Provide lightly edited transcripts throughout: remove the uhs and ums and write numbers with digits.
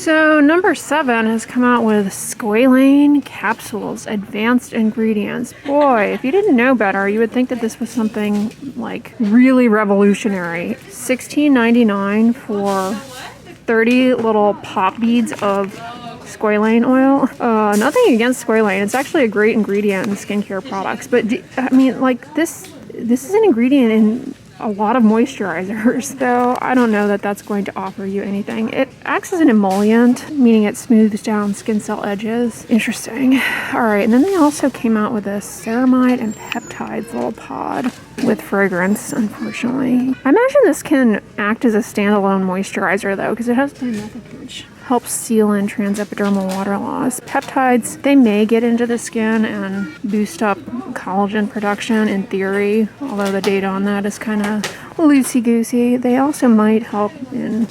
So number 7 has come out with Squalane Capsules, advanced ingredients. Boy, if you didn't know better, you would think that this was something like really revolutionary. $16.99 for 30 little pop beads of squalane oil. Nothing against squalane. It's actually a great ingredient in skincare products. But I mean, like this is an ingredient in a lot of moisturizers, though I don't know that that's going to offer you anything. It acts as an emollient, meaning it smooths down skin cell edges. Interesting. All right, and then they also came out with this ceramide and peptides little pod with fragrance, unfortunately. I imagine this can act as a standalone moisturizer, though, because it has dimethicone, which helps seal in transepidermal water loss. Peptides, they may get into the skin and boost up collagen production in theory, although the data on that is kind of loosey-goosey. They also might help in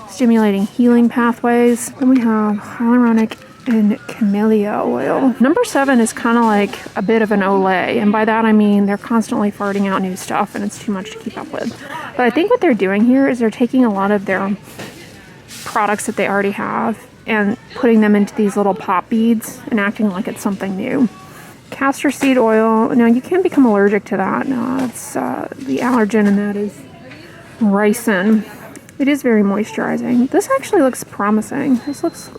stimulating healing pathways. Then we have hyaluronic and camellia oil. Number 7 is kind of like a bit of an Olay, and by that I mean they're constantly farting out new stuff and it's too much to keep up with. But I think what they're doing here is they're taking a lot of their products that they already have and putting them into these little pop beads and acting like it's something new. Castor seed oil. Now you can become allergic to that. No, it's the allergen in that is ricin. It is very moisturizing. This actually looks promising. This looks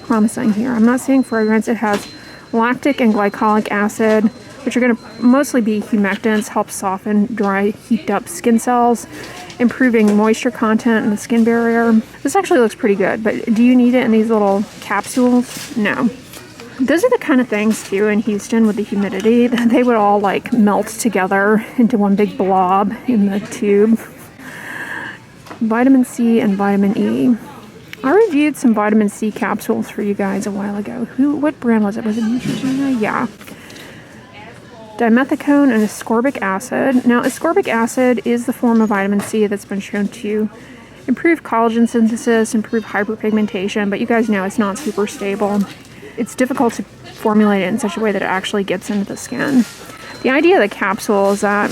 promising here. I'm not seeing fragrance. It has lactic and glycolic acid, which are going to mostly be humectants, help soften dry, heaped up skin cells, improving moisture content in the skin barrier. This actually looks pretty good, but do you need it in these little capsules? No. Those are the kind of things too in Houston with the humidity that they would all like melt together into one big blob in the tube. Vitamin C and vitamin E. I reviewed some vitamin C capsules for you guys a while ago. What brand was it? Was it Neutrogena? Yeah. Dimethicone and ascorbic acid. Now, ascorbic acid is the form of vitamin C that's been shown to improve collagen synthesis, improve hyperpigmentation, but you guys know it's not super stable. It's difficult to formulate it in such a way that it actually gets into the skin. The idea of the capsule is that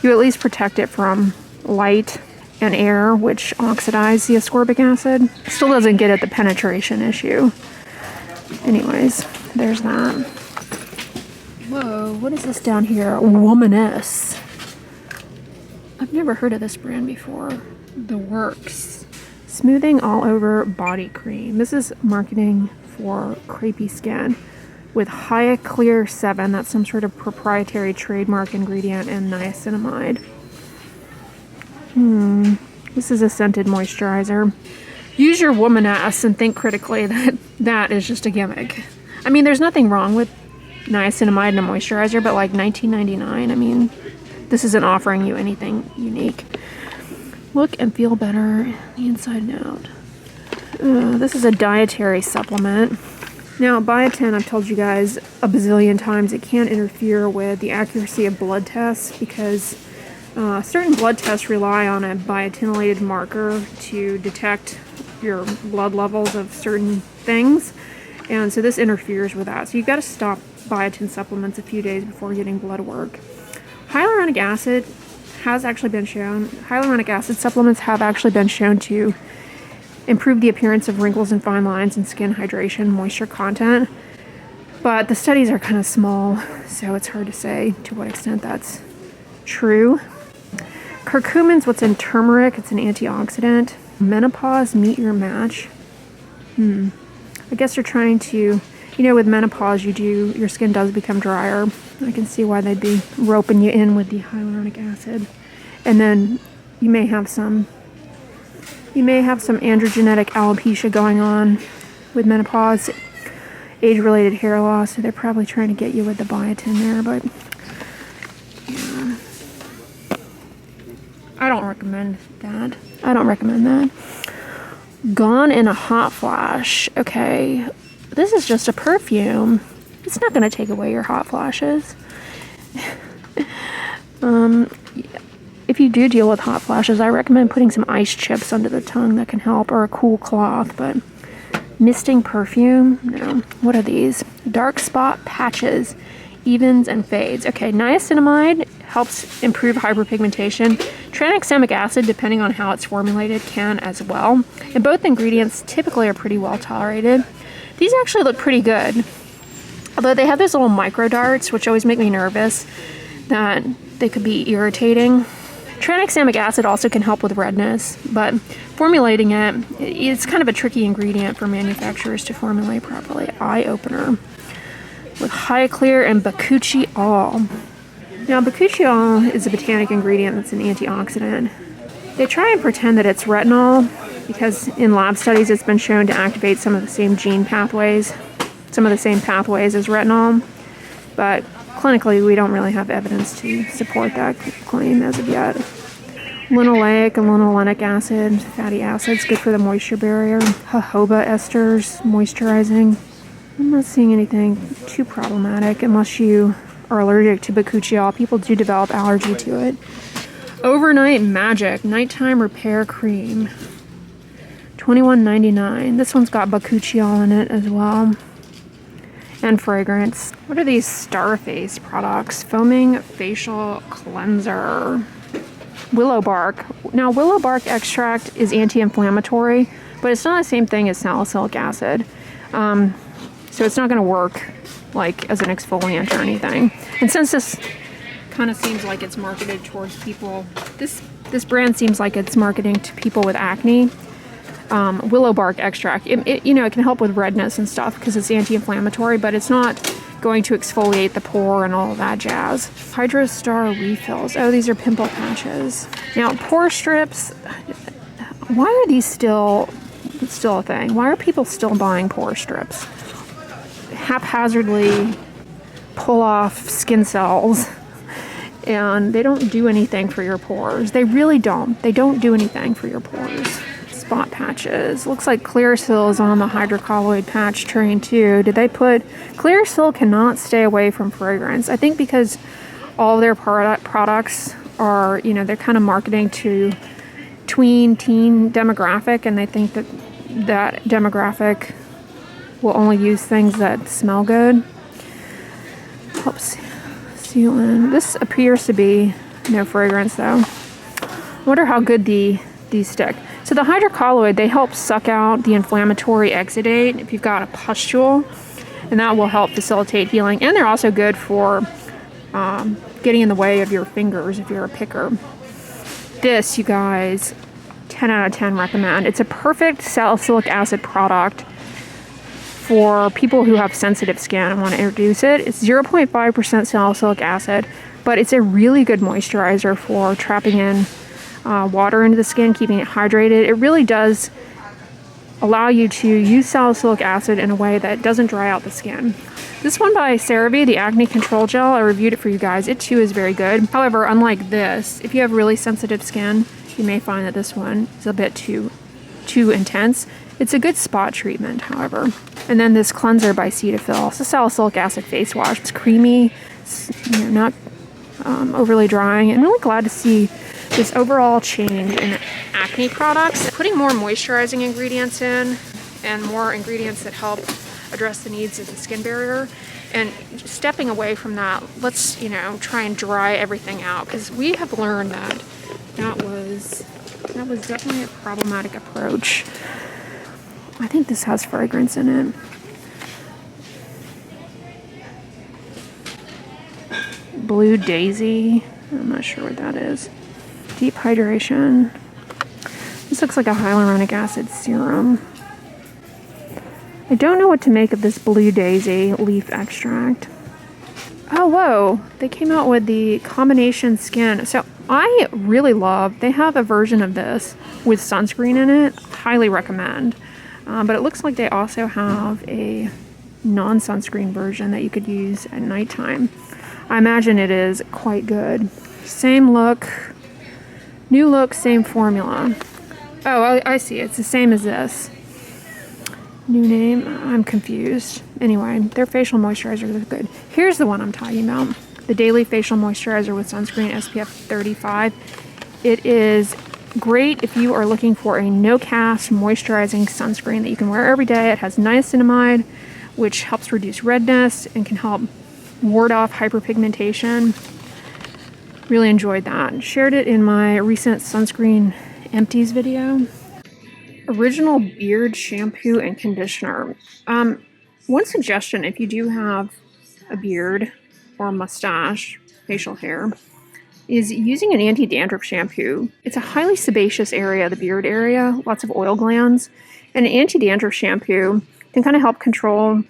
you at least protect it from light and air, which oxidize the ascorbic acid. Still doesn't get at the penetration issue. Anyways, there's that. Whoa, what is this down here? Womaness. I've never heard of this brand before. The Works. Smoothing all over body cream. This is marketing for crepey skin with Hyaclear 7. That's some sort of proprietary trademark ingredient, and niacinamide. This is a scented moisturizer. Use your Womaness and think critically that that is just a gimmick. I mean, there's nothing wrong with niacinamide in a moisturizer, but like $19.99, I mean, this isn't offering you anything unique. Look and feel better the inside and out. This is a dietary supplement. Now, biotin, I've told you guys a bazillion times, it can interfere with the accuracy of blood tests because certain blood tests rely on a biotinylated marker to detect your blood levels of certain things, and so this interferes with that. So you've got to stop biotin supplements a few days before getting blood work. Hyaluronic acid has actually been shown, hyaluronic acid supplements have actually been shown to improve the appearance of wrinkles and fine lines and skin hydration, moisture content, but the studies are kind of small, so it's hard to say to what extent that's true. Curcumin's what's in turmeric. It's an antioxidant. Menopause, meet your match. I guess they're trying to, with menopause, your skin does become drier. I can see why they'd be roping you in with the hyaluronic acid. And then you may have some androgenetic alopecia going on with menopause, age-related hair loss, so they're probably trying to get you with the biotin there, but yeah. I don't recommend that. Gone in a hot flash. Okay, this is just a perfume. It's not going to take away your hot flashes. If you do deal with hot flashes, I recommend putting some ice chips under the tongue that can help, or a cool cloth, but misting perfume, no. What are these? Dark spot patches, evens and fades. Okay, niacinamide helps improve hyperpigmentation. Tranexamic acid, depending on how it's formulated, can as well. And both ingredients typically are pretty well tolerated. These actually look pretty good. Although they have those little micro darts, which always make me nervous that they could be irritating. Tranexamic acid also can help with redness, but formulating it's kind of a tricky ingredient for manufacturers to formulate properly. Eye opener with Hyaclear and bakuchiol. Now, bakuchiol is a botanic ingredient that's an antioxidant. They try and pretend that it's retinol because in lab studies it's been shown to activate some of the same gene pathways, some of the same pathways as retinol, but clinically we don't really have evidence to support that claim as of yet. Linoleic and linolenic acid, fatty acids, good for the moisture barrier. Jojoba esters, moisturizing. I'm not seeing anything too problematic unless you are allergic to bakuchiol. People do develop allergy to it. Overnight Magic Nighttime Repair Cream, $21.99. This one's got bakuchiol in it as well. And fragrance. What are these Starface products? Foaming Facial Cleanser. Willow bark. Now, willow bark extract is anti-inflammatory, but it's not the same thing as salicylic acid. So it's not going to work like as an exfoliant or anything. And since this kind of seems like it's marketed towards people, this brand seems like it's marketing to people with acne. Willow bark extract, it can help with redness and stuff because it's anti-inflammatory, but it's not going to exfoliate the pore and all that jazz. Hydro Star refills. Oh, these are pimple patches. Now, pore strips. Why are these still a thing? Why are people still buying pore strips? Haphazardly pull off skin cells, and they don't do anything for your pores. They really don't. They don't do anything for your pores. Spot patches. Looks like Clearasil is on the hydrocolloid patch train too. Did they put... Clearasil cannot stay away from fragrance. I think because all their products are, they're kind of marketing to tween, teen demographic, and they think that demographic will only use things that smell good. Helps seal in. This appears to be no fragrance though. Wonder how good these stick. So the hydrocolloid, they help suck out the inflammatory exudate if you've got a pustule, and that will help facilitate healing. And they're also good for getting in the way of your fingers if you're a picker. This, you guys, 10 out of 10 recommend. It's a perfect salicylic acid product for people who have sensitive skin and want to introduce it. It's 0.5% salicylic acid, but it's a really good moisturizer for trapping in water into the skin, keeping it hydrated. It really does allow you to use salicylic acid in a way that doesn't dry out the skin. This one by CeraVe, the Acne Control Gel, I reviewed it for you guys. It too is very good. However, unlike this, if you have really sensitive skin, you may find that this one is a bit too intense. It's a good spot treatment, however. And then this cleanser by Cetaphil. It's a salicylic acid face wash. It's creamy, not overly drying. I'm really glad to see this overall change in acne products. Putting more moisturizing ingredients in and more ingredients that help address the needs of the skin barrier, and stepping away from that, let's try and dry everything out, because we have learned that was definitely a problematic approach. I think this has fragrance in it. Blue Daisy. I'm not sure what that is. Deep hydration. This looks like a hyaluronic acid serum. I don't know what to make of this Blue Daisy leaf extract. Oh, whoa. They came out with the combination skin. So I really love, they have a version of this with sunscreen in it. Highly recommend. But it looks like they also have a non-sunscreen version that you could use at nighttime. I imagine it is quite good. Same look, new look, same formula. Oh, I see. It's the same as this. New name. I'm confused. Anyway, their facial moisturizers are good. Here's the one I'm talking about. The Daily Facial Moisturizer with Sunscreen SPF 35. It is great if you are looking for a no-cast moisturizing sunscreen that you can wear every day. It has niacinamide, which helps reduce redness and can help ward off hyperpigmentation. Really enjoyed that. Shared it in my recent sunscreen empties video. Original beard shampoo and conditioner. One suggestion, if you do have a beard or a mustache, facial hair, is using an anti-dandruff shampoo. It's a highly sebaceous area, the beard area, lots of oil glands, and an anti-dandruff shampoo can kind of help control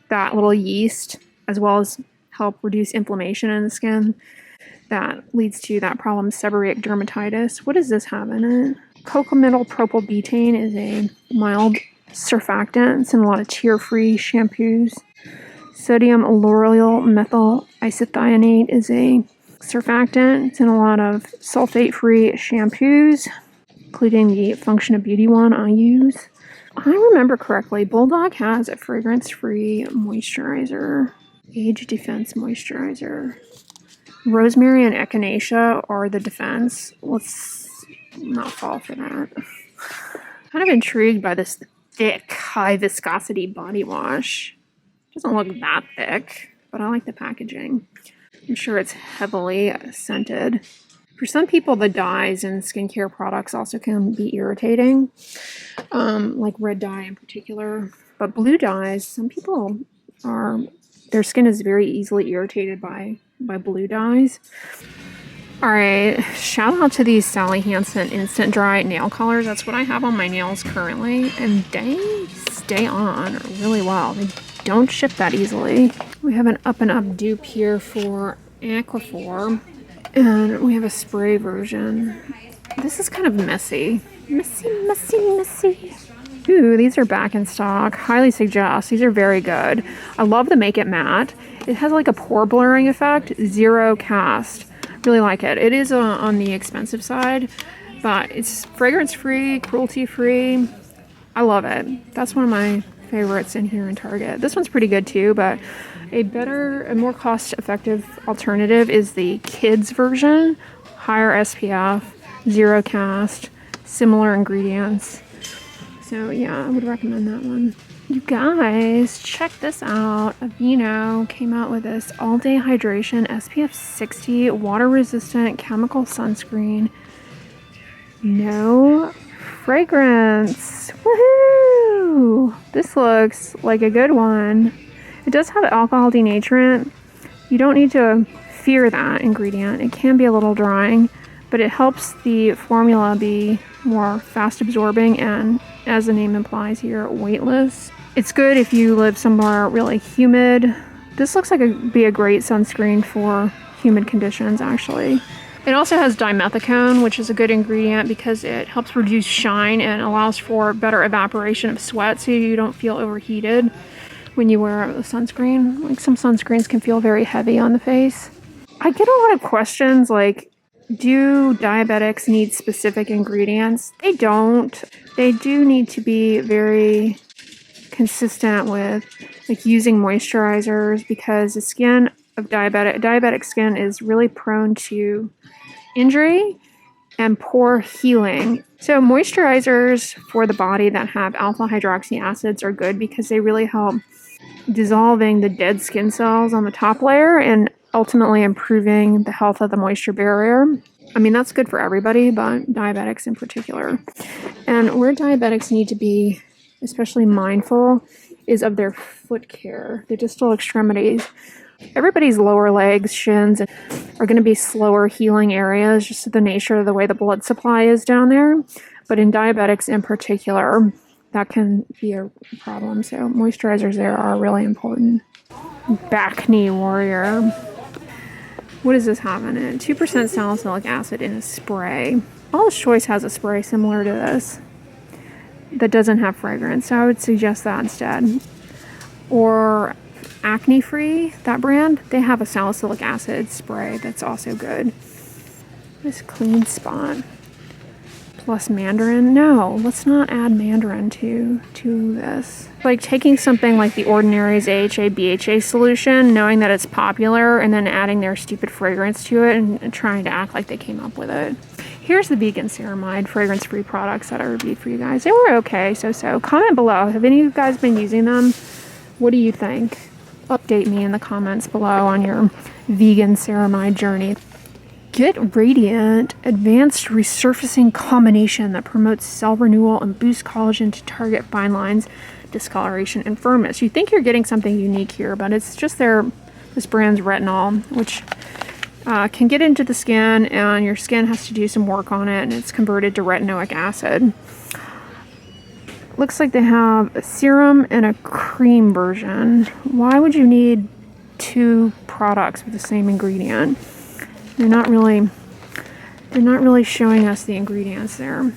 that little yeast as well as help reduce inflammation in the skin that leads to that problem, seborrheic dermatitis. What does this have in it? Cocometyl propylbutane is a mild surfactant. It's in a lot of tear-free shampoos. Sodium lauryl methyl isethionate is a surfactant. It's in a lot of sulfate-free shampoos, including the Function of Beauty one I use. I remember correctly, Bulldog has a fragrance-free moisturizer, Age Defense Moisturizer. Rosemary and echinacea are the defense. Let's not fall for that. Kind of intrigued by this thick, high viscosity body wash. Doesn't look that thick, but I like the packaging. I'm sure it's heavily scented. For some people, the dyes in skincare products also can be irritating, like red dye in particular. But blue dyes, some people their skin is very easily irritated by blue dyes. Alright, shout out to these Sally Hansen Instant Dry nail colors. That's what I have on my nails currently, and they stay on really well. They don't ship that easily. We have an Up and Up dupe here for Aquaphor, and we have a spray version. This is kind of messy. Messy. Ooh, these are back in stock. Highly suggest. These are very good. I love the Make It Matte. It has like a pore blurring effect. Zero cast. Really like it. It is on the expensive side, but it's fragrance-free, cruelty-free. I love it. That's one of my favorites in here in Target. This one's pretty good too, but a better and more cost-effective alternative is the kids version. Higher SPF, zero cast, similar ingredients. So yeah, I would recommend that one. You guys, check this out. Aveeno came out with this all-day hydration SPF 60 water-resistant chemical sunscreen. No fragrance. Woohoo! This looks like a good one. It does have alcohol denaturant. You don't need to fear that ingredient. It can be a little drying, but it helps the formula be more fast absorbing and, as the name implies here, weightless. It's good if you live somewhere really humid. This looks like it'd be a great sunscreen for humid conditions, actually. It also has dimethicone, which is a good ingredient because it helps reduce shine and allows for better evaporation of sweat so you don't feel overheated when you wear a sunscreen. Like, some sunscreens can feel very heavy on the face. I get a lot of questions like, do diabetics need specific ingredients? They don't. They do need to be very consistent with like using moisturizers because the skin of diabetic skin is really prone to injury and poor healing. So moisturizers for the body that have alpha hydroxy acids are good because they really help dissolving the dead skin cells on the top layer and ultimately improving the health of the moisture barrier. I mean, that's good for everybody, but diabetics in particular. And where diabetics need to be especially mindful is of their foot care, the distal extremities. Everybody's lower legs, shins are going to be slower healing areas, just the nature of the way the blood supply is down there. But in diabetics in particular, that can be a problem. So moisturizers there are really important. Back knee warrior. What does this have in it? 2% salicylic acid in a spray. Paula's Choice has a spray similar to this that doesn't have fragrance, so I would suggest that instead. Or Acne Free, that brand, they have a salicylic acid spray that's also good. This Clean Spot plus mandarin. No, let's not add mandarin to this. Like taking something like the Ordinary's AHA BHA solution, knowing that it's popular, and then adding their stupid fragrance to it and trying to act like they came up with it. Here's the vegan ceramide fragrance-free products that I reviewed for you guys. They were okay, so. Comment below. Have any of you guys been using them? What do you think? Update me in the comments below on your vegan ceramide journey. Get Radiant Advanced Resurfacing Combination that promotes cell renewal and boosts collagen to target fine lines, discoloration, and firmness. You think you're getting something unique here, but it's just this brand's retinol, which can get into the skin, and your skin has to do some work on it, and it's converted to retinoic acid. Looks like they have a serum and a cream version. Why would you need two products with the same ingredient? They're not really showing us the ingredients there.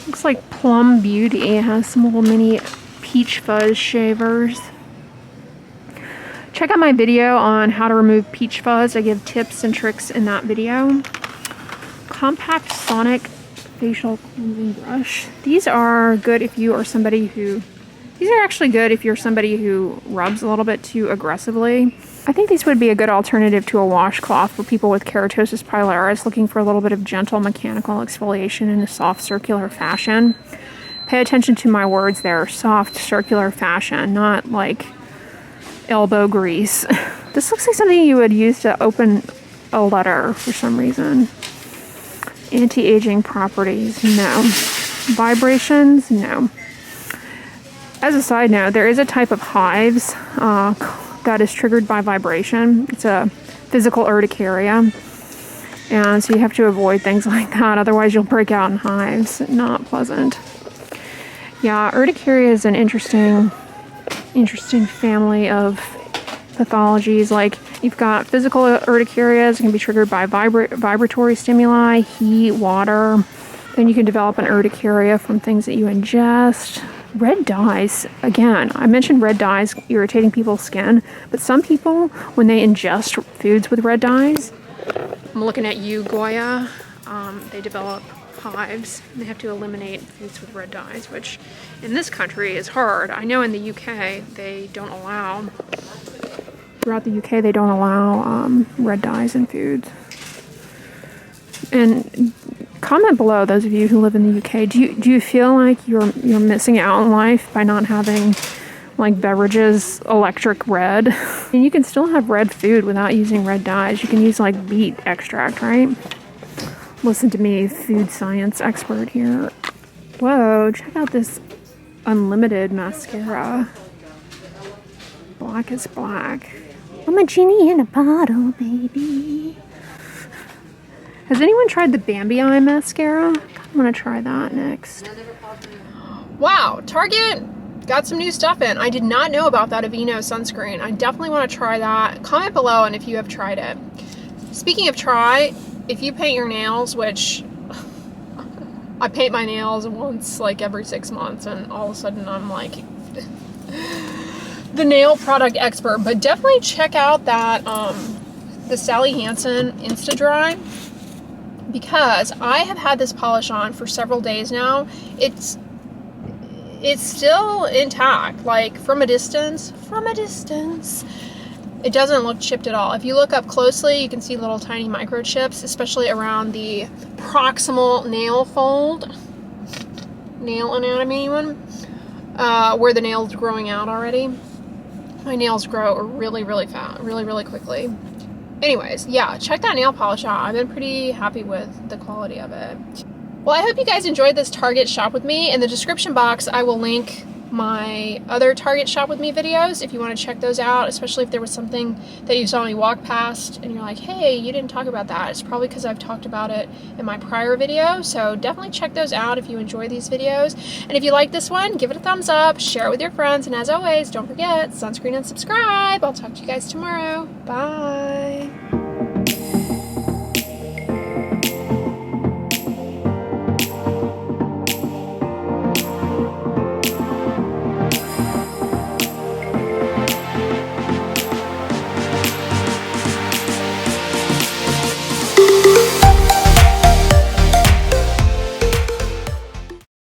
Looks like Plum Beauty has some little mini peach fuzz shavers. Check out my video on how to remove peach fuzz. I give tips and tricks in that video. Compact Sonic Facial Cleansing Brush. These are good if you are somebody who... These are actually good if you're somebody who rubs a little bit too aggressively. I think these would be a good alternative to a washcloth for people with keratosis pilaris looking for a little bit of gentle mechanical exfoliation in a soft circular fashion. Pay attention to my words there. Soft circular fashion, not like elbow grease. This looks like something you would use to open a letter for some reason. Anti-aging properties, no. Vibrations, no. As a side note, there is a type of hives that is triggered by vibration. It's a physical urticaria. And so you have to avoid things like that, otherwise you'll break out in hives. Not pleasant. Yeah, urticaria is an interesting family of pathologies. Like, you've got physical urticarias, it can be triggered by vibratory stimuli, heat, water. Then you can develop an urticaria from things that you ingest. Red dyes, again, I mentioned red dyes irritating people's skin, but some people, when they ingest foods with red dyes, I'm looking at you, Goya, they develop hives, and they have to eliminate foods with red dyes, which in this country is hard. I know in the UK, they don't allow, throughout the UK, they don't allow red dyes in foods. And comment below, those of you who live in the UK, do you feel like you're missing out in life by not having like beverages electric red? And you can still have red food without using red dyes. You can use like beet extract, right? Listen to me, food science expert here. Whoa, check out this unlimited mascara. Black is black. I'm a genie in a bottle, baby. Has anyone tried the Bambi Eye mascara? I'm gonna try that next. Wow, Target got some new stuff in. I did not know about that Aveeno sunscreen. I definitely want to try that. Comment below and if you have tried it. Speaking of try, if you paint your nails, which I paint my nails once like every 6 months, and all of a sudden I'm like the nail product expert, but definitely check out that the Sally Hansen Insta Dry, because I have had this polish on for several days now. It's still intact, like from a distance, it doesn't look chipped at all. If you look up closely, you can see little tiny microchips, especially around the proximal nail fold, nail anatomy one, where the nail's growing out already. My nails grow really fast, really quickly. Anyways, yeah, check that nail polish out. I've been pretty happy with the quality of it. Well, I hope you guys enjoyed this Target Shop With Me. In the description box, I will link my other Target Shop With Me videos if you want to check those out, especially if there was something that you saw me walk past and you're like, hey, you didn't talk about that. It's probably because I've talked about it in my prior video, so definitely check those out if you enjoy these videos. And if you like this one, give it a thumbs up, share it with your friends, and as always, don't forget, sunscreen and subscribe. I'll talk to you guys tomorrow. Bye.